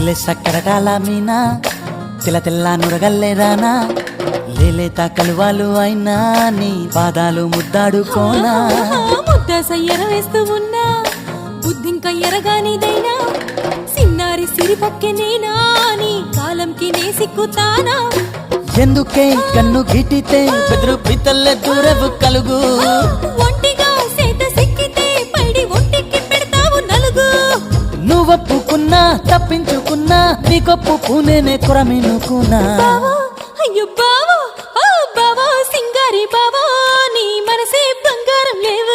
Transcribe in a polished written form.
నీళ్ళే సక్కరటాల మీనా తెల్ల తెల్ల నురగల్లే రానా లేలేత కలువాలు అయినా నీ పాదాలు ముద్దాడుకోనా ముద్ద సయ్యర వేస్తూ ఉన్నా బుద్ధింక ఎరగానిదైనా సిన్నారి సిరిపక్కె నేనా నీ కాలంకి నే సిక్కుతానా ఎందుకే కన్ను గిటితే బెదురు పితల్లే దూరవు కలుగు ఒంటిగా సేత సిక్కితే పైడి ఒంటికి పెడతావు నలుగు నువ్వొప్పుకున్నా తప్పించుకున్నా నీకొప్పు పూనేనే కురమినుకున్నా బావా అయ్యో బావా బావా సింగారి బావా నీ మనసే బంగారం లేవా